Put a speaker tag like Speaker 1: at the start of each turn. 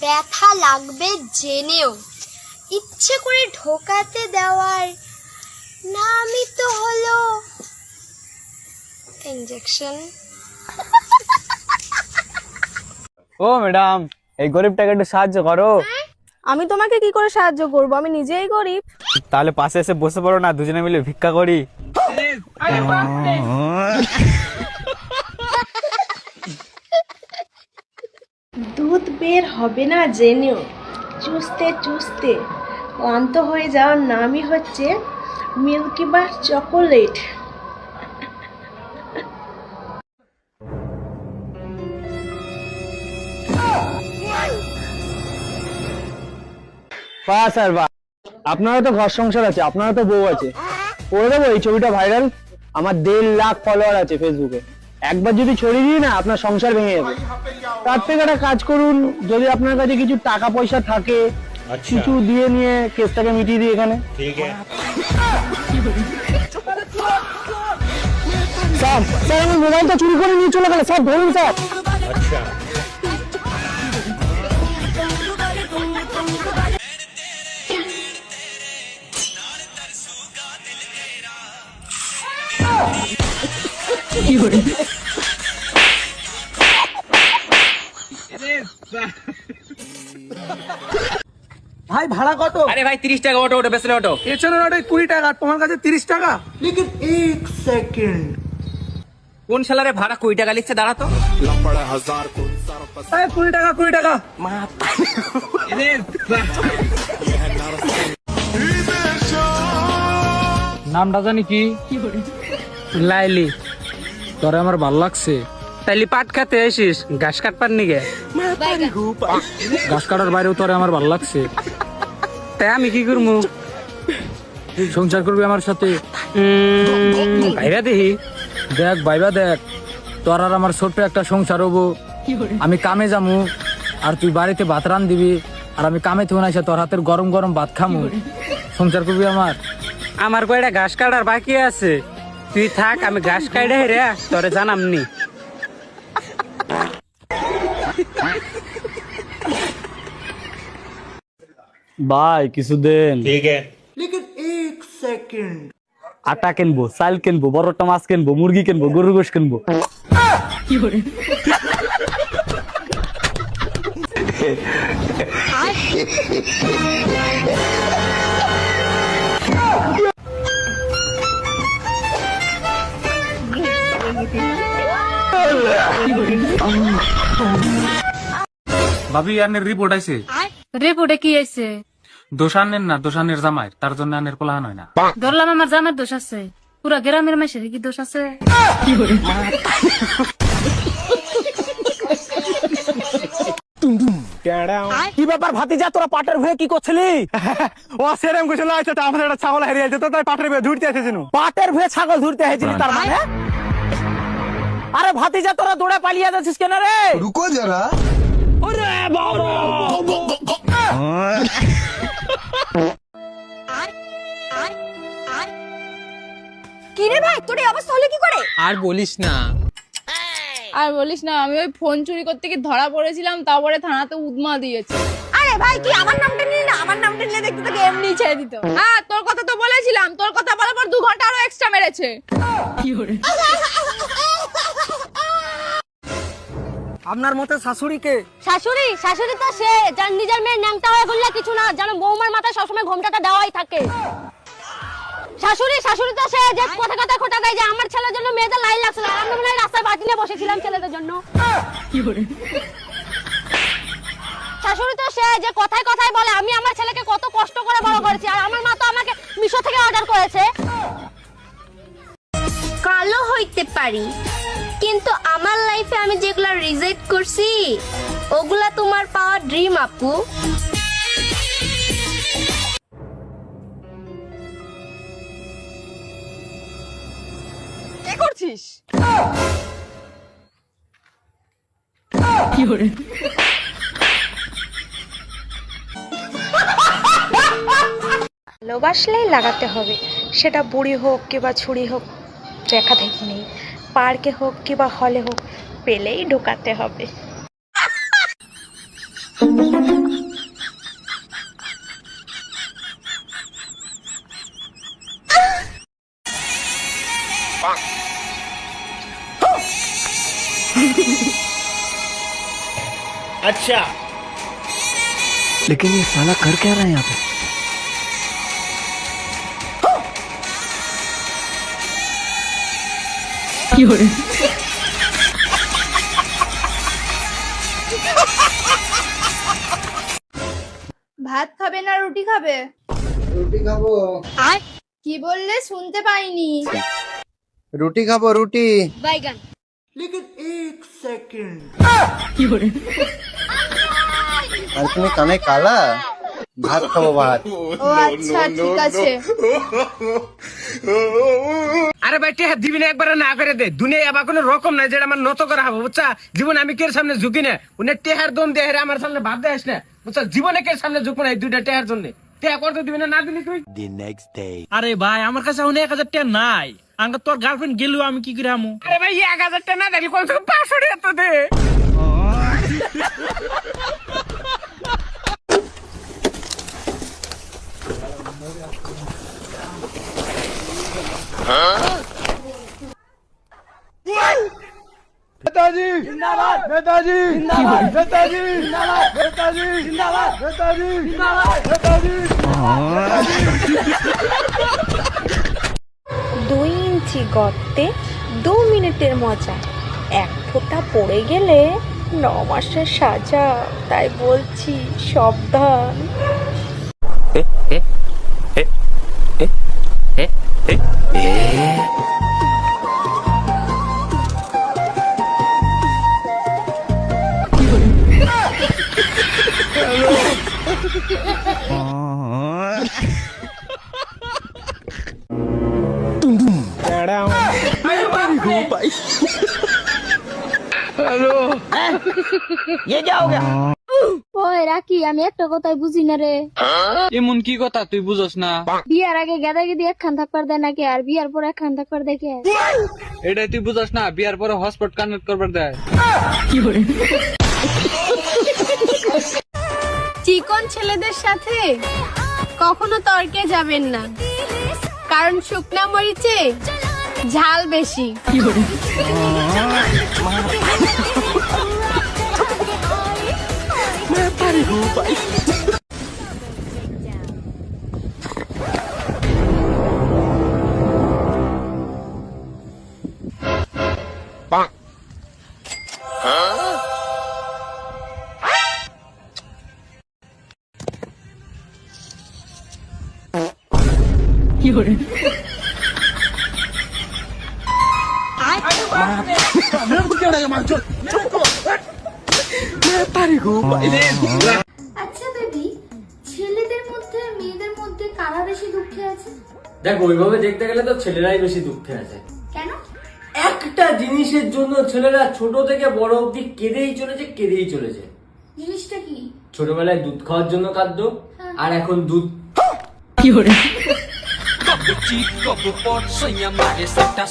Speaker 1: ব্যথা লাগবে জেনেও ইচ্ছে করে ঢোকাতে দেওয়ার নামই তো হলো ইনজেকশন।
Speaker 2: ও ম্যাডাম, এই গরিবটাকে একটু সাহায্য করো।
Speaker 3: আমি তোমাকে কি করে সাহায্য করব? আমি নিজেই গরিব।
Speaker 2: তাহলে পাশে এসে বসে পড়ো না, দুজনে মিলে ভিক্ষা করি।
Speaker 3: দুধ বের হবে না জেনেও চুষতে চুষতে ক্লান্ত হয়ে যাওয়ার নামই হচ্ছে মিল্কি বার চকোলেট।
Speaker 2: বাহ স্যার বাহ, আপনারও তো ঘর সংসার আছে, আপনারও তো বউ আছে, করে দেবো এই ছবিটা ভাইরাল। আমার 1.5 লাখ ফলোয়ার আছে ফেসবুকে, একবার যদি ছড়িয়ে দিই না আপনার সংসার ভেঙে যাবে। তার থেকে একটা কাজ করুন, যদি আপনার কাছে কিছু টাকা পয়সা থাকে কিছু দিয়ে নিয়ে কেসটাকে মিটিয়ে দিই এখানে। স্যার স্যার আমার মোবাইলটা চুরি করে নিয়ে চলে গেল স্যার, ধরুন স্যার।
Speaker 4: ভাই ভাড়া কত?
Speaker 5: আরে ভাই 30 টাকা অটো, ওটা বেসলে অটো।
Speaker 4: পেছনের অটো 20 টাকা, তোমার কাছে 30 টাকা? লেকিন এক সেকেন্ড,
Speaker 5: কোন শালারে ভাড়া 20 টাকা লিখছে? দাঁড়া তো।
Speaker 4: 20 টাকা 20 টাকা।
Speaker 6: নামটা জানি কি? লাইলি। তোরে আমার ভাল লাগছে। তাইলে পাট খাতে আসিস, ঘাস কাটবার নিগে। ঘাস কাটার বাইরেও তোরে আমার ভাল লাগছে। তাই আমি কি করবো? সংসার করবি আমার সাথে? ভাইবা দেখি, দেখ ভাইবা দেখ, তোর আর আমার ছোট্ট একটা সংসার হবো। আমি কামে যামু আর তুই বাড়িতে ভাত রান দিবি, আর আমি কামে থেকে আইসা তোর হাতের গরম গরম ভাত খামু। সংসার করবি আমার? আমার কয়টা ঘাস কাটার বাকি আছে, তুই থাক, আমি ঘাস কাটে রে তোরে জানামনি।
Speaker 2: ভাই কিছু দেন।
Speaker 4: লেকিন এক সেকেন্ড,
Speaker 2: আটা কিনবো, চাল কিনবো, বড়টা মাছ কিনবো, মুরগি কিনবো, গরুর গোশ কিনবো।
Speaker 6: ভাবি আনের রিপোর্ট আছে।
Speaker 7: রিপোর্টে কি আছে?
Speaker 6: দোষানের না, দোষানের জামাই, তার জন্য আনের পোলাহান হয় না।
Speaker 7: ধরলাম আমার জামার দোষ আছে, পুরা গ্রামের মাসের কি দোষ আছে?
Speaker 2: কি ব্যাপার ভাতিজা, তোরা পাটের ভুয়ে কি করছিলি?
Speaker 4: ও সেরকম কিছু না, আচ্ছা আমাদের একটা ছাগল হারিয়ে আছে তো, তাই পাটের বেয়ে ধুরতে এসেছিল।
Speaker 2: পাটের ভুয়ে ছাগল ধরতে হয়েছিলি তার মানে? আরে ভাতিজা তোরা দৌড়ে পালিয়ে যাচ্ছিস কেন রে?
Speaker 8: रुको जरा।
Speaker 3: কি রে ভাই, তোর এই অবস্থা হলো কি করে?
Speaker 6: আর বলিস না।
Speaker 7: আমি ওই ফোন চুরি করতে গিয়ে ধরা পড়েছিলাম, তারপরে থানাতে উদমা দিয়েছে।
Speaker 3: আরে ভাই কি আমার নামটা নিলি না? আমার নামটা নিলে দেখতে তোকে এমনি ছেড়ে দিত।
Speaker 7: হ্যাঁ, তোর কথা তো বলেছিলাম, তোর কথা বলার পর 2 ঘন্টা আরো এক্সট্রা মেরেছে।
Speaker 4: আপনার মতে শাশুড়িকে?
Speaker 3: শাশুড়ি শাশুড়ি তো সে যার নিজের মেয়ের ন্যাংটা হয়ে বললে কিছু না, যেন বৌমার মাথায় সবসময় ঘোমটাটা দেওয়াই থাকে। শাশুড়ি শাশুড়ি তো সে যে কথা কথা খোটা দেয় যে আমার ছেলের জন্য মেয়েদের লাইন লাগছিল, আর আমরা মনে হয় রাস্তায় বাটি নিয়ে বসেছিলাম ছেলেদের জন্য। শাশুড়ি তো সে যে কথায় কথায় বলে আমি আমার ছেলেকে কত কষ্ট করে বড় করেছি, আর আমার মা তো আমাকে মিশো থেকে অর্ডার করেছে।
Speaker 1: কালো হইতে পারি, কিন্তু আমার লাইফে আমি যেগুলা রিজেক্ট করছি ওগুলা তোমার পাওয়ার ড্রিম আপু।
Speaker 3: কি করছিস? ভালোবাসলেই লাগাতে হবে, সেটা বুড়ি হোক কিংবা ছুরি হোক দেখা দেখি নেই, পার্কে হোক কিংবা হলে হোক পেলেই ঢোকাতে হবে।
Speaker 8: लेकिन ये साला कर क्या रहा है यहाँ पे?
Speaker 7: ভাত খাবে না রুটি খাবে?
Speaker 9: রুটি খাবো।
Speaker 7: কি বললে শুনতে পাইনি?
Speaker 9: রুটি খাবো, রুটি।
Speaker 3: বাইগান।
Speaker 9: আর তুমি কানে কালা? ভাত খাবো, ভাত।
Speaker 7: ও আচ্ছা ঠিক আছে।
Speaker 6: আরে ভাই টেহা দিবি না একবারে না করে দে দুনিয়া আবার কোনো রকম নাই যেটা আমার নত করা হবে বুঝছা জীবন আমি কে সামনে ঝুঁকি না উনি টেহার দম দেহে আমার সামনে ভাব দেস না বুঝছা জীবনে কে সামনে ঝুঁকবো না এই দুইটা টেহার জন্য টেহা করতে দিবি না না দিবি তুই
Speaker 4: আরে ভাই আমার কাছে এখন 1000 টাকা নাই। আঙ্গ তোর গার্লফ্রেন্ড গেল আমি কি করে আমু?
Speaker 6: আরে ভাই 1000 টাকা না দেখলি কোন 500 টাকা তো দে
Speaker 2: नेताजी जिंदाबाद, नेताजी जिंदाबाद, नेताजी जिंदाबाद, नेताजी जिंदाबाद, नेताजी जिंदाबाद, नेताजी
Speaker 10: 2 ইঞ্চি গর্তে 2 মিনিটের মজা, এক ফোঁটা পড়ে গেলে 9 মাসের সাজা। তাই বলছি সাবধান।
Speaker 3: ওই রাকি, আমি একটা কথাই বুঝি না রে।
Speaker 6: এমন কি কথা তুই বুঝছ না?
Speaker 3: বিয়ার আগে গেদা গেদি একখান থাকবার দেয় নাকি, আর বিয়ার পর একখান থাকবার দেখে?
Speaker 6: এটাই তুই বুঝছ না বিয়ার পরে হটস্পট কানেক্ট করবার দেয়।
Speaker 1: চিকন ছেলেদের সাথে কখনো তর্কে যাবেন না, কারণ শুকনা মরিচে ঝাল বেশি। আচ্ছা বেবি, ছেলেদের মধ্যে মেয়েদের মধ্যে কারা বেশি দুঃখে আছে?
Speaker 5: দেখ ওইভাবে দেখতে গেলে তো ছেলেরাই বেশি দুঃখে আছে।
Speaker 1: কেন?
Speaker 5: একটা জিনিসের জন্য ছেলেরা ছোট থেকে বড় অব্দি কেঁদেই চলেছে।
Speaker 1: জিনিসটা কি?
Speaker 5: ছোটবেলায় দুধ খাওয়ার জন্য কাঁদতো, আর এখন দুধ
Speaker 6: Chico, por soñar, es esta